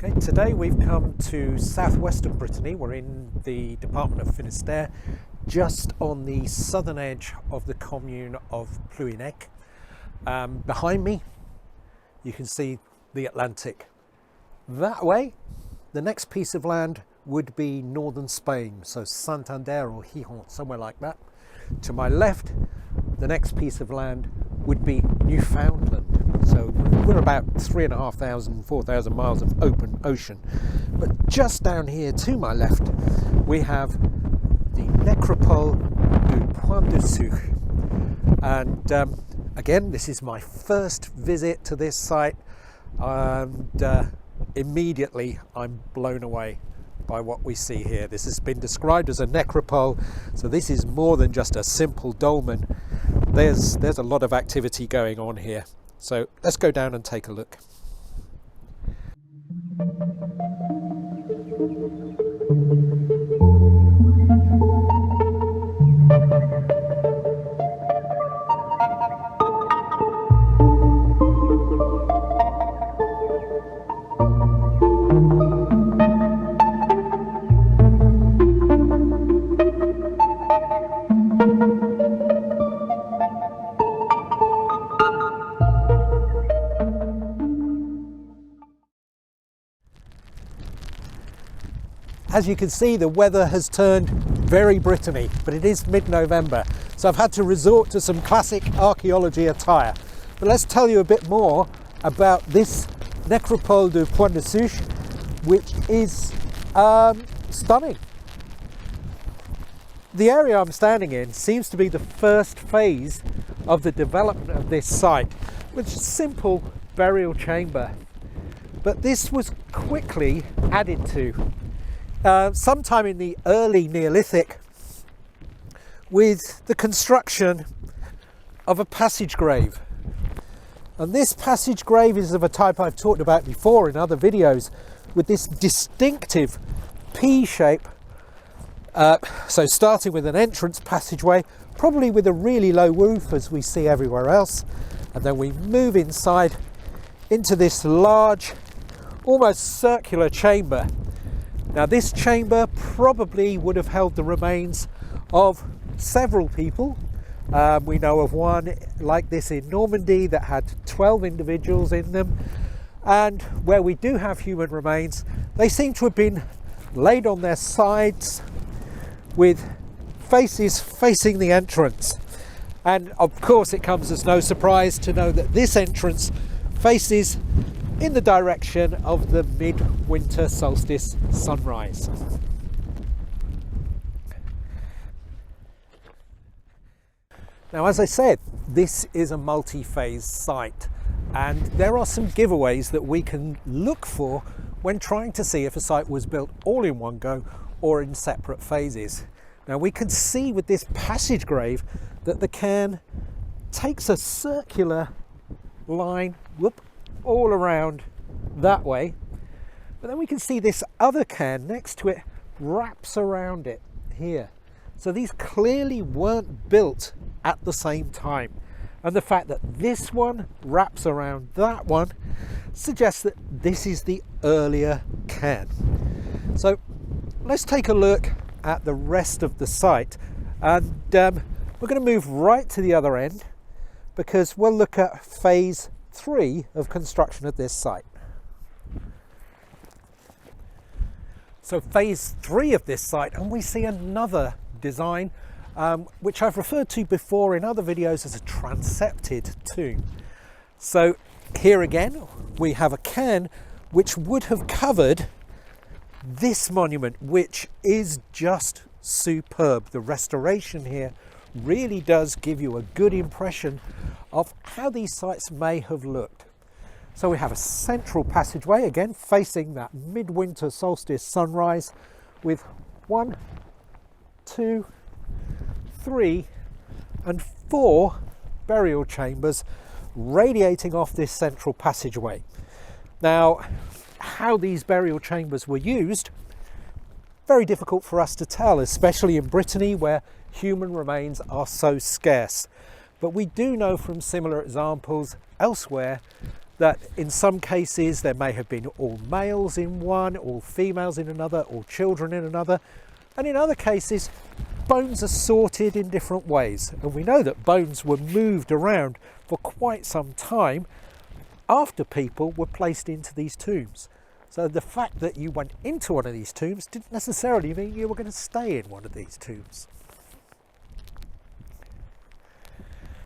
Okay, today we've come to southwestern Brittany. We're in the Department of Finistère, just on the southern edge of the commune of Plouhinec. Behind me, you can see the Atlantic. That way, the next piece of land would be northern Spain, so Santander or Gijón, somewhere like that. To my left, the next piece of land would be Newfoundland. So we're about 3,500, 4,000 miles of open ocean. But just down here to my left, we have the Necropole du Point de Suche. And again, this is my first visit to this site, and immediately I'm blown away by what we see here. This has been described as a necropole, so this is more than just a simple dolmen. There's a lot of activity going on here. So let's go down and take a look. As you can see, the weather has turned very Brittany, but it is mid-November, so I've had to resort to some classic archaeology attire. But let's tell you a bit more about this Necropole du Point de Suche, which is stunning. The area I'm standing in seems to be the first phase of the development of this site, which is a simple burial chamber. But this was quickly added to sometime in the early Neolithic with the construction of a passage grave. And this passage grave is of a type I've talked about before in other videos, with this distinctive P shape. So starting with an entrance passageway, probably with a really low roof as we see everywhere else, and then we move inside into this large, almost circular chamber. Now this chamber probably would have held the remains of several people. We know of one like this in Normandy that had 12 individuals in them, and where we do have human remains, they seem to have been laid on their sides with faces facing the entrance. And of course it comes as no surprise to know that this entrance faces in the direction of the midwinter solstice sunrise. Now, as I said, this is a multi-phase site, and there are some giveaways that we can look for when trying to see if a site was built all in one go or in separate phases. Now, we can see with this passage grave that the cairn takes a circular line, all around that way, but then we can see this other cairn next to it wraps around it here. So these clearly weren't built at the same time, and the fact that this one wraps around that one suggests that this is the earlier cairn. So let's take a look at the rest of the site, and we're going to move right to the other end because we'll look at phase 3 of construction at this site. So phase 3 of this site, and we see another design which I've referred to before in other videos as a transepted tomb. So here again we have a cairn which would have covered this monument, which is just superb. The restoration here really does give you a good impression of how these sites may have looked. So we have a central passageway, again facing that midwinter solstice sunrise, with 1, 2, 3 and 4 burial chambers radiating off this central passageway. Now, how these burial chambers were used, very difficult for us to tell, especially in Brittany where human remains are so scarce. But we do know from similar examples elsewhere that in some cases there may have been all males in one, all females in another, all children in another, and in other cases bones are sorted in different ways. And we know that bones were moved around for quite some time after people were placed into these tombs. So the fact that you went into one of these tombs didn't necessarily mean you were going to stay in one of these tombs.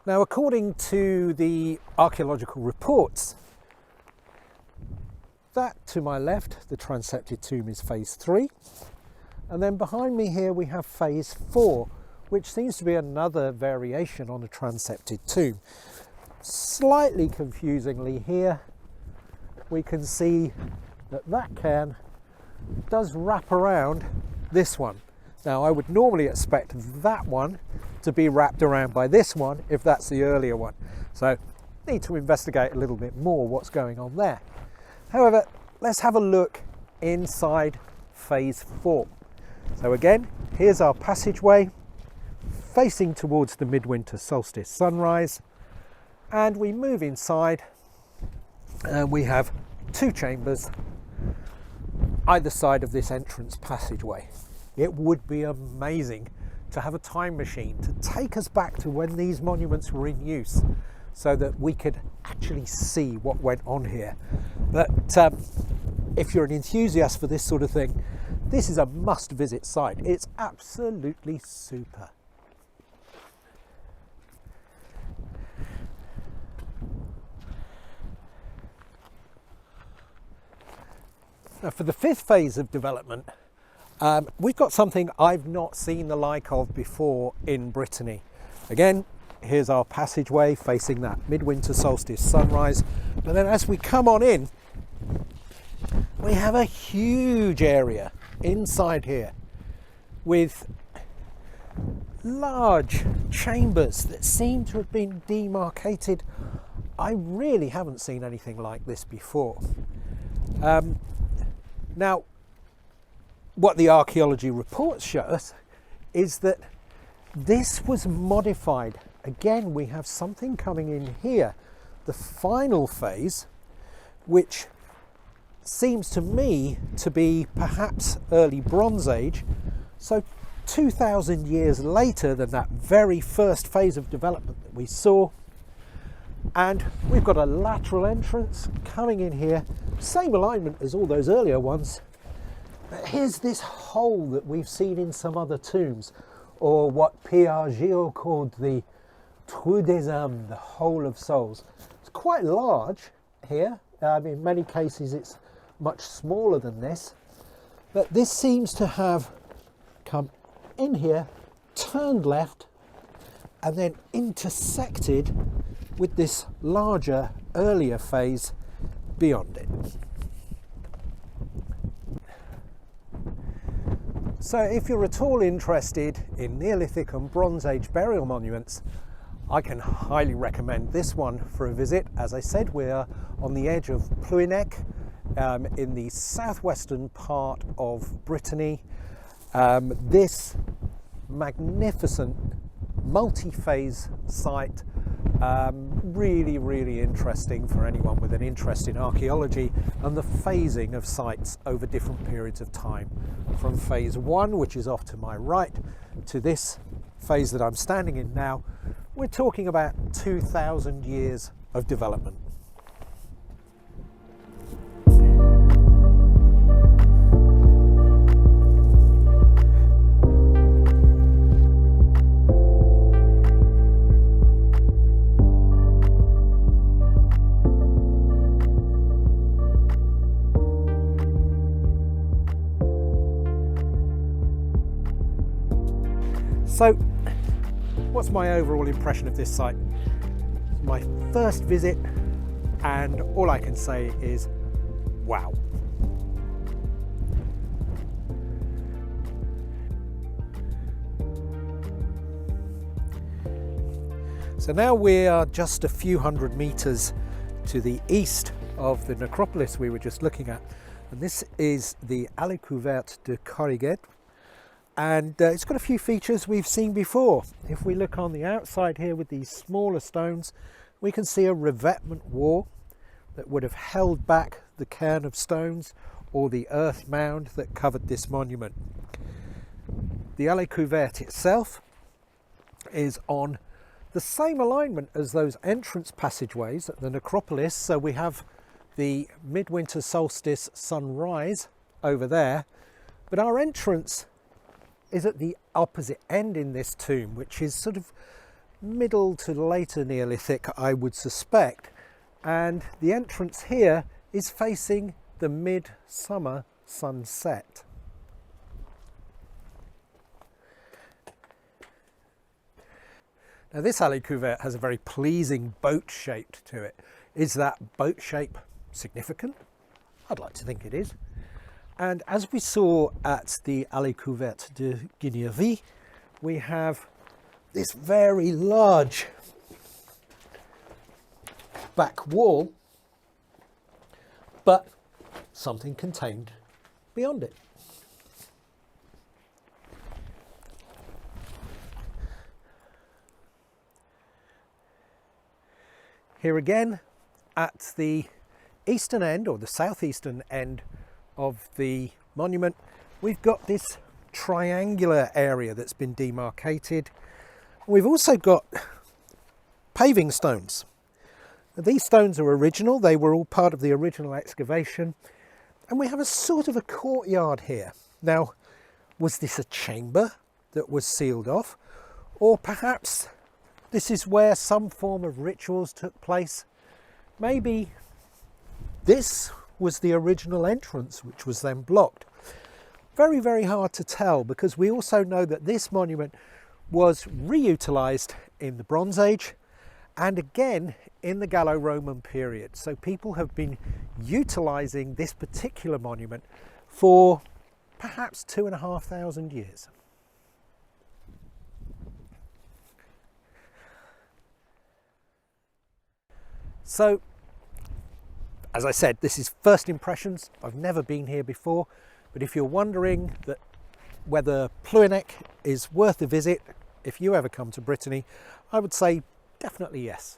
Now, according to the archaeological reports, that to my left, the transepted tomb, is phase 3. And then behind me here we have phase 4, which seems to be another variation on a transepted tomb. Slightly confusingly here, we can see that that cairn does wrap around this one. Now, I would normally expect that one to be wrapped around by this one if that's the earlier one. So, need to investigate a little bit more what's going on there. However, let's have a look inside phase 4. So again, here's our passageway facing towards the midwinter solstice sunrise, and we move inside and we have 2 chambers either side of this entrance passageway. It would be amazing to have a time machine to take us back to when these monuments were in use so that we could actually see what went on here. But if you're an enthusiast for this sort of thing, this is a must-visit site. It's absolutely super. Now, for the 5th phase of development, we've got something I've not seen the like of before in Brittany. Again, here's our passageway facing that midwinter solstice sunrise. But then as we come on in, we have a huge area inside here with large chambers that seem to have been demarcated. I really haven't seen anything like this before. Now, what the archaeology reports show us is that this was modified. Again, we have something coming in here, the final phase, which seems to me to be perhaps early Bronze Age, so 2,000 years later than that very first phase of development that we saw. And we've got a lateral entrance coming in here, same alignment as all those earlier ones. But here's this hole that we've seen in some other tombs, or what Pierre Gillot called the Trou des âmes, the hole of souls. It's quite large here. In many cases it's much smaller than this, but this seems to have come in here, turned left, and then intersected with this larger, earlier phase beyond it. So if you're at all interested in Neolithic and Bronze Age burial monuments, I can highly recommend this one for a visit. As I said, we're on the edge of Plouhinec, in the southwestern part of Brittany. This magnificent multi-phase site, really interesting for anyone with an interest in archaeology and the phasing of sites over different periods of time, from phase 1, which is off to my right, to this phase that I'm standing in now. We're talking about 2,000 years of development. So, what's my overall impression of this site? My first visit, and all I can say is, wow. So now we are just a few hundred meters to the east of the necropolis we were just looking at, and this is the Allée Couverte de Corrigan. And it's got a few features we've seen before. If we look on the outside here with these smaller stones, we can see a revetment wall that would have held back the cairn of stones or the earth mound that covered this monument. The Allée Couverte itself is on the same alignment as those entrance passageways at the necropolis. So we have the midwinter solstice sunrise over there, but our entrance is at the opposite end in this tomb, which is sort of middle to later Neolithic, I would suspect. And the entrance here is facing the midsummer sunset. Now this Allée Couverte has a very pleasing boat shape to it. Is that boat shape significant? I'd like to think it is. And as we saw at the Allée Couverte de Guigneville, we have this very large back wall, but something contained beyond it. Here again, at the eastern end, or the southeastern end of the monument, we've got this triangular area that's been demarcated. We've also got paving stones. Now, these stones are original, they were all part of the original excavation, and we have a sort of a courtyard here. Now, was this a chamber that was sealed off, or perhaps this is where some form of rituals took place? Maybe this was the original entrance, which was then blocked. Very, very hard to tell, because we also know that this monument was reutilised in the Bronze Age and again in the Gallo-Roman period. So people have been utilising this particular monument for perhaps 2,500 years. So, as I said, this is first impressions. I've never been here before, but if you're wondering whether Plouhinec is worth a visit, if you ever come to Brittany, I would say definitely yes.